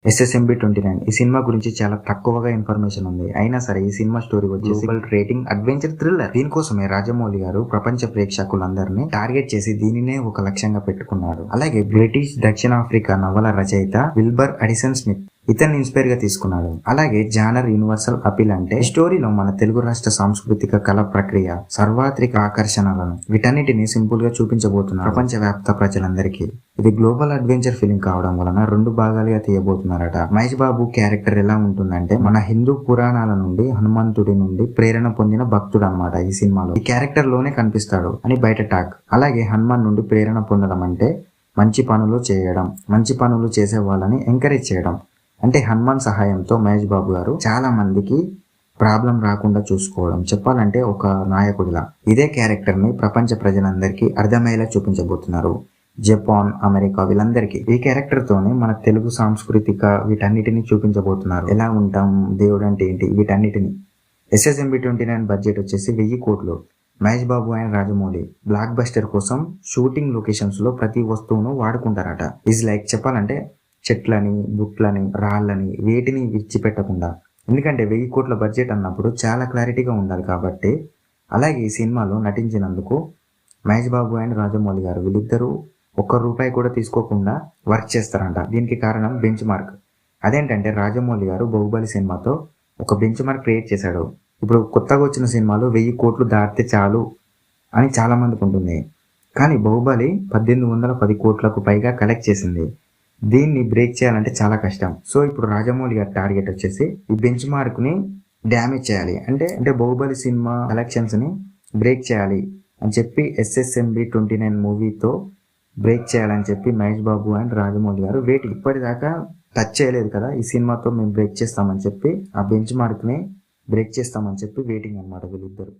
SSMB 29 ఈ cinema గురించి చాలా తక్కువగా ఇన్ఫర్మేషన్ ఉంది. అయినా సరే ఈ సినిమా స్టోరీ వచ్చేసి గ్లోబల్ రేటింగ్ అడ్వెంచర్ థ్రిల్లర్. దీనికోసమే రాజమౌళి గారు ప్రపంచ ప్రేక్షకులందరినీ టార్గెట్ చేసి దీనినే ఒక లక్ష్యంగా పెట్టుకున్నాడు. అలాగే బ్రిటిష్ దక్షిణాఫ్రికా నవల రచయిత విల్బర్ అడిసన్ స్మిత్ ఇతన్ని ఇన్స్పైర్ గా తీసుకున్నాడు. అలాగే జానర్ యూనివర్సల్ అపీల్ అంటే స్టోరీలో మన తెలుగు రాష్ట్ర సాంస్కృతిక కళ ప్రక్రియ, సార్వత్రిక ఆకర్షణలను వీటన్నిటిని సింపుల్ గా చూపించబోతున్నారు ప్రపంచ వ్యాప్త ప్రజలందరికీ. ఇది గ్లోబల్ అడ్వెంచర్ ఫిలిం కావడం వలన 2 భాగాలుగా తీయబోతున్నారట. మహేష్ బాబు క్యారెక్టర్ ఎలా ఉంటుందంటే మన హిందూ పురాణాల నుండి హనుమంతుడి నుండి ప్రేరణ పొందిన భక్తుడు అనమాట. ఈ సినిమాలో ఈ క్యారెక్టర్ లోనే కనిపిస్తాడు అని బయట టాక్. అలాగే హనుమాన్ నుండి ప్రేరణ పొందడం అంటే మంచి పనులు చేయడం, మంచి పనులు చేసే వాళ్ళని ఎంకరేజ్ చేయడం. అంటే హనుమాన్ సహాయంతో మహేష్ బాబు గారు చాలా మందికి ప్రాబ్లం రాకుండా చూసుకోవడం, చెప్పాలంటే ఒక నాయకుడిలా. ఇదే క్యారెక్టర్ ని ప్రపంచ ప్రజలందరికీ అర్థమయ్యేలా చూపించబోతున్నారు. జపాన్, అమెరికా వీళ్ళందరికీ ఈ క్యారెక్టర్ తోనే మన తెలుగు సాంస్కృతిక వీటన్నిటిని చూపించబోతున్నారు. ఎలా ఉంటాం, దేవుడు అంటే ఏంటి, వీటన్నిటిని. ఎస్ఎస్ఎంబి 29 బడ్జెట్ వచ్చేసి 1000 కోట్లు. Mahesh Babu and Rajamouli block buster కోసం షూటింగ్ లొకేషన్స్ లో ప్రతి వస్తువును వాడుకుంటారట. ఈజ్ లైక్ చెప్పాలంటే చెట్లని, బుట్లని, రాళ్ళని వేటిని విడిచిపెట్టకుండా. ఎందుకంటే 1000 కోట్ల బడ్జెట్ అన్నప్పుడు చాలా క్లారిటీగా ఉండాలి కాబట్టి. అలాగే ఈ సినిమాలో నటించినందుకు మహేష్ బాబు అండ్ రాజమౌళి గారు వీళ్ళిద్దరూ ₹1 కూడా తీసుకోకుండా వర్క్ చేస్తారంట. దీనికి కారణం బెంచ్ మార్క్. అదేంటంటే రాజమౌళి గారు బాహుబలి సినిమాతో ఒక బెంచ్ మార్క్ క్రియేట్ చేశాడు. ఇప్పుడు కొత్తగా వచ్చిన సినిమాలు 1000 కోట్లు దాటితే చాలు అని చాలా మందికి ఉంటుంది. కానీ బాహుబలి 1810 కోట్లకు పైగా కలెక్ట్ చేసింది. దీన్ని బ్రేక్ చేయాలంటే చాలా కష్టం. సో ఇప్పుడు రాజమౌళి గారి టార్గెట్ వచ్చేసి ఈ బెంచ్ మార్క్ ని డ్యామేజ్ చేయాలి. అంటే బాహుబలి సినిమా కలెక్షన్స్ ని బ్రేక్ చేయాలి అని చెప్పి ఎస్ఎస్ఎంబి 29 మూవీతో బ్రేక్ చేయాలని చెప్పి మహేష్ బాబు అండ్ రాజమౌళి గారు వెయిటింగ్. ఇప్పటిదాకా టచ్ చేయలేదు కదా, ఈ సినిమాతో మేము బ్రేక్ చేస్తామని చెప్పి ఆ బెంచ్ మార్క్ ని బ్రేక్ చేస్తామని చెప్పి వెయిటింగ్ అనమాట వీళ్ళిద్దరు.